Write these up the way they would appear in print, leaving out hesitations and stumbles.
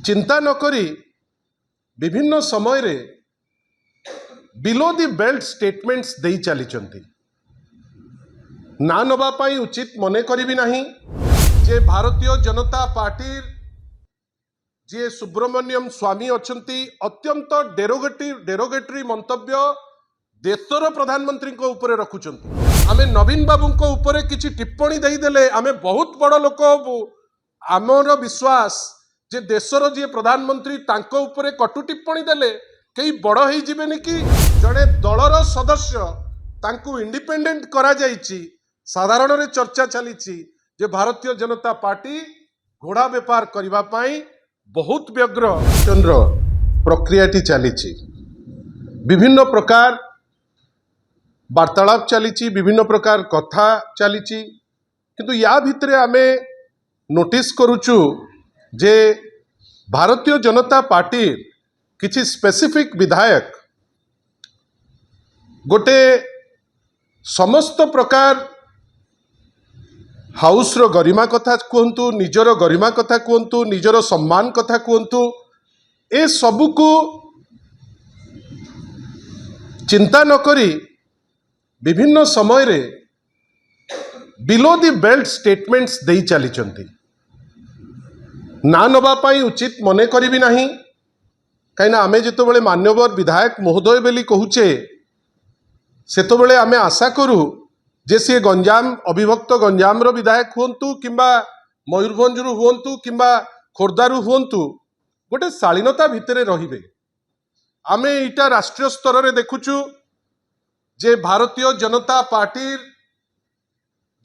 चिंता न करी विभिन्न समय रे बिलो दी बेल्ट स्टेटमेंट्स दे चली ना नवा पाई उचित मने करी नहीं जे भारतीय जनता पार्टी जे सुब्रमण्यम स्वामी अच्छंती अत्यंत डेरोगेटरी मंतव्य देशर प्रधानमंत्री को ऊपर रखुचंती। आमे नवीन बाबू को ऊपर किछि टिप्पणी देदेले आमे बहुत बड़ लोक आमर विश्वास जे देशर जी प्रधानमंत्री तांको ऊपर कटु टिप्पणी देले कई बड़ हो जिबेनि कि जड़े दलर सदस्य तांको इंडिपेंडेंट करा जायछि। साधारण रे चर्चा चली जे भारतीय जनता पार्टी घोड़ा बेपार करबा पाई बहुत व्यग्र चंद्र प्रक्रियाटी चली विभिन्न प्रकार वार्तालाप चली विभिन्न प्रकार कथा चली किंतु या भितर आमे नोटिस करुचु जे भारतीय जनता पार्टी किछि स्पेसिफिक विधायक गोटे समस्त प्रकार हाउस रो गरिमा कथा कहतु निजर गरिमा कथा कहतु निजर सम्मान कथा कहतु ए सबू को चिंता न करी विभिन्न समय रे बिलो दी बेल्ट स्टेटमेंट्स दे चली ना नवा पाई उचित मने करी नहीं कहीं आमे जिते बड़े मान्यवर विधायक महोदय बेली कहूचे सेतो बड़े आमे आशा करू जे सी गंजाम अविभक्त गंजाम रो विधायक हुंतु किंबा मयूरभंज रु हुंतु किंबा खोर्धारू हुंतु गोटे शालीनता भितर रहिबे। आमे इटा राष्ट्रीय स्तर रे देखुचु जे भारतीय जनता पार्टी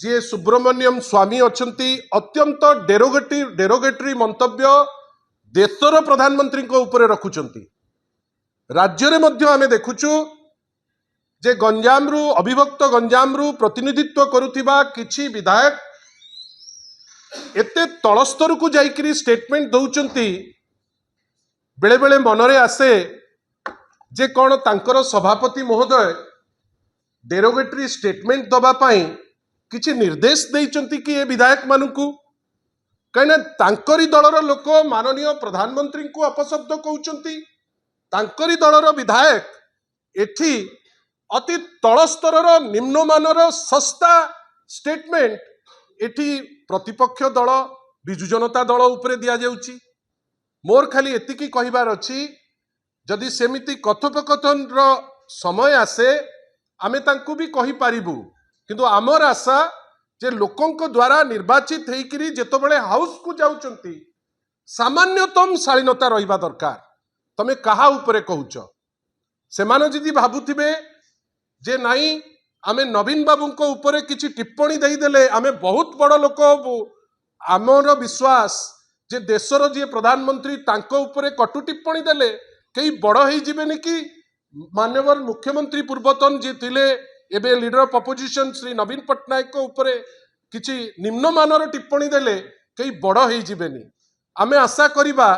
जे सुब्रमण्यम स्वामी अच्छंती अत्यंत डेरोगेटरी मंतव्य देशर प्रधानमंत्री को ऊपर रखुचंती। राज्य रे मध्य आमे देखुचु जे गंजाम रु अविभक्त गंजाम रु प्रतिनिधित्व करुथिबा किछि विधायक एते तलस्तर को जाइकरी स्टेटमेंट दउचंती बेले बेले मनरे आसे जे कौन तांकर सभापति महोदय डेरोगेटरी स्टेटमेंट दबा पाई किछि निर्देश देइचंती कि ए विधायक मानकू कहीं तांकरी दलर लोक माननीय प्रधानमंत्री को अपशब्द कहउचंती। तांकरी दलर विधायक एठी अति तलस्तर निम्नमानर सस्ता स्टेटमेंट एठी प्रतिपक्ष दल बिजु जनता दल उपरे दिया जाउची। मोर खाली एतिकी कहिबार अछि जदि सेमिति कथोपकथन रो समय आसे आमे तांकू भी कहि पारिबु किंतु आमर आशा जे लोकंक द्वारा निर्वाचित हेकरी जेतबेले हाउस को जाउचंती सामान्यतम शालीनता रहिबा दरकार। तमे कहा उपरे कहूच से मानो जदि भाबुथिबे जे नाई आमे नवीन बाबू को ऊपर किछि टिप्पणी देदेले आमे बहुत बड़ लोक आमर विश्वास जे देशर जी प्रधानमंत्री तांको ऊपर कटु टिप्पणी देले कई बड़ हो जिबेनि कि मान्यवर मुख्यमंत्री पूर्वतन जी थिले एबे लीडर ऑफ अपोजिशन श्री नवीन पट्टनायक को ऊपर किछि निम्नमानर टिप्पणी देले कई बड़ हो जिबेनि। आमे आशा करिबा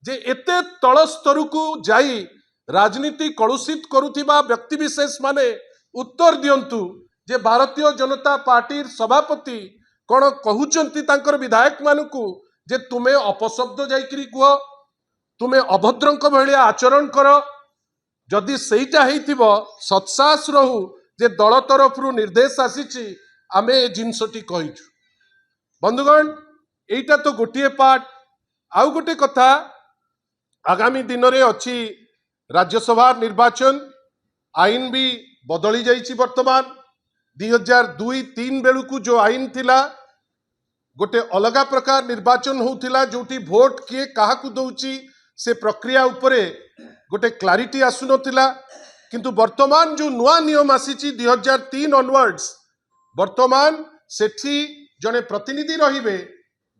जे एते तल स्तर को जाई राजनीति कलुषित करुथिबा व्यक्ति विशेष माने उत्तर दियंतु जे भारतीय जनता पार्टी सभापति कौन कहउचंती तांकर विधायक मानकू जे तुमे अपशब्द जाइकरी कुह तुमे अभद्रंक भलिया आचरण कर जदि सेईटा हेइथिबो सत्साहस रहू जे दल तरफ निर्देश आसीची आमे ए जिनसटी कहिछु। बंधुगण एइटा तो गोटिए पार्ट आउ गोटे कथा आगामी दिन रे अछि राज्यसभा निर्वाचन आईन भी बदली जाइछि। वर्तमान 2002-3 बेलू को जो आईन थिला गोटे अलगा प्रकार निर्वाचन होउथिला जोटी भोट किए काहाकू दउची से प्रक्रिया उपरे गोटे क्लारिटी आसु नथिला किंतु वर्तमान जो नुआ नियम आसीछि 2003 ऑनवर्ड्स वर्तमान सेठी जने प्रतिनिधि रहिबे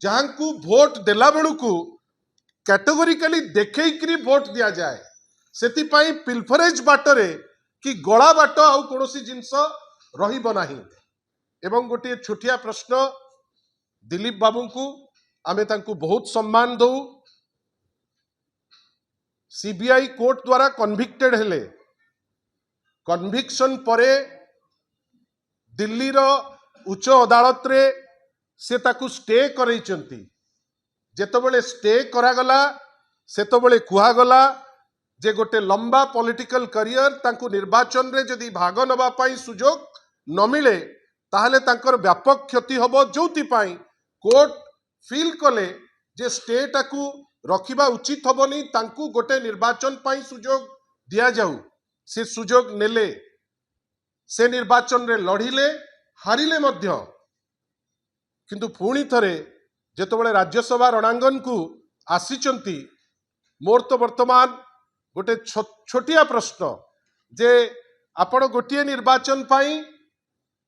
जहांकू भोट देला बेलू को कैटेगोरिकली देखैकरी भोट दिया जाए सेति पाई पिल्फरेज बाटरे कि गला बाट आउ कोनोसी जिंस रहिबो नाही। एवं गोटे छोटिया प्रश्न दिलीप बाबू को आमे तांकू बहुत सम्मान दउ सीबीआई कोर्ट द्वारा कन्विक्टेड हेले कन्विक्शन परे दिल्ली रो उच्च अदालत रे से ताकू स्टे करैचंती जेतबेले स्टे करागला सेतबेले कुहागला जे गोटे लंबा पॉलिटिकल करियर तांकु निर्वाचन रे जदि भाग नबा पाई सुजोग न मिले ताहले तांकर व्यापक क्षति हबो जोति पाई कोर्ट फील कले जे स्टेट को रखिबा उचित हबनी तांकु गोटे निर्वाचन पाई सुजोग दिया जाऊ से सुजोग नेले से निर्वाचन रे लढ़िले हारिले मध्य किंतु पुणी थरे जेतबेले राज्यसभा रणांगन को आसीचंती मोर तो वर्तमान गोटे छोटिया प्रश्न जे आपण गोटे निर्वाचन पाई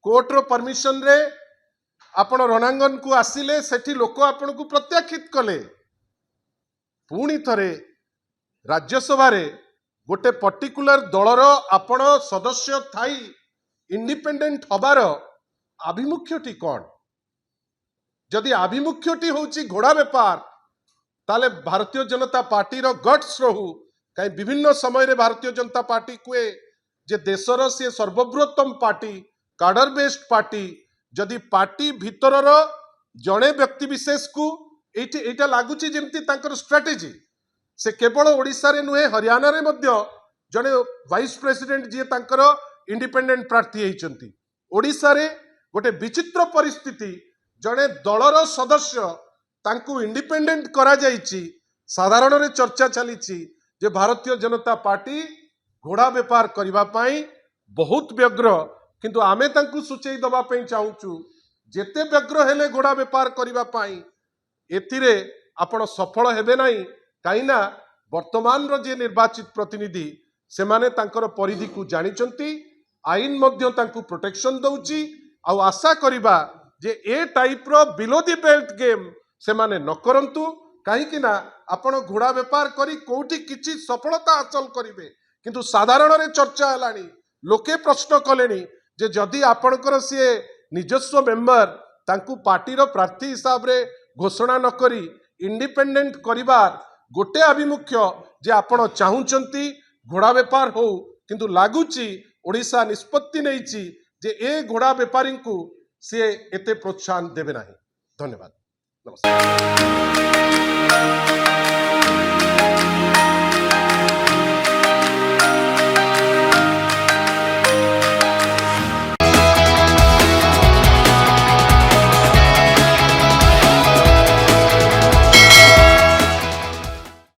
कोर्ट रो परमिशन रे आपण रणांगन को आसिले सेठी लोक आपण को प्रत्याखित कले पुणी थरे राज्यसभा रे गोटे पर्टिकुलर दलर आपण सदस्य थाई इंडिपेंडेंट हबार आभिमुख्यटी कौन जदि आभिमुख्यटी होची घोड़ा बेपार ताले भारतीय जनता पार्टी रो गट्स रहू कहीं विभिन्न समय रे भारतीय जनता पार्टी कुए जे देशर से सर्वबृहत्तम पार्टी काडर बेस्ड पार्टी जदि पार्टी भितर जड़े व्यक्ति विशेष को एटा लगुच जमती स्ट्राटेजी से केवल ओडिशा रे नुहे हरियाणा रे मध्य जड़े वाइस प्रेसिडेंट जी तांकर इंडिपेंडेंट प्रार्थी होती ओडिशा रे गोटे विचित्र परिस्थिति जड़े दलर सदस्य तांकु इंडिपेंडेंट करा जाइछि साधारण रे चर्चा चली जे भारतीय जनता पार्टी घोड़ा बेपार करिबा पाई बहुत व्यग्र किंतु आमे तांकु सूचई दबा पाई चाहूचु जेते व्यग्र हेले घोड़ा बेपार करिबा पाई एथिरे आपण सफल हेबे नाही काईना वर्तमान रो जे निर्वाचित प्रतिनिधि से माने तांकर परिधि को जानिचंती आईन मध्य तांकु प्रोटेक्शन दउची आ आशा करिबा जे ए टाइप रो बिलो दी बेल्ट गेम से माने न करंतु कहीं ना आपण घोड़ा बेपार करी कोठी किछि सफलता हासिल करिवे किंतु साधारण रे चर्चा हलानी लोके प्रश्न कलेनी जे जदि आपणकर सी निजस्व मेंबर तांकु पार्टी रो प्रार्थी हिसाब रे घोषणा न करी इंडिपेंडेंट करिबार गोटे आभिमुख्य जे आपण चाहूचंती घोड़ा बेपार हो किंतु लागुची ओडिशा निष्पत्ति नैची जे ए घोड़ा बेपारी को सी एते प्रोत्साहन देबे नाही। धन्यवाद। नमस्कार।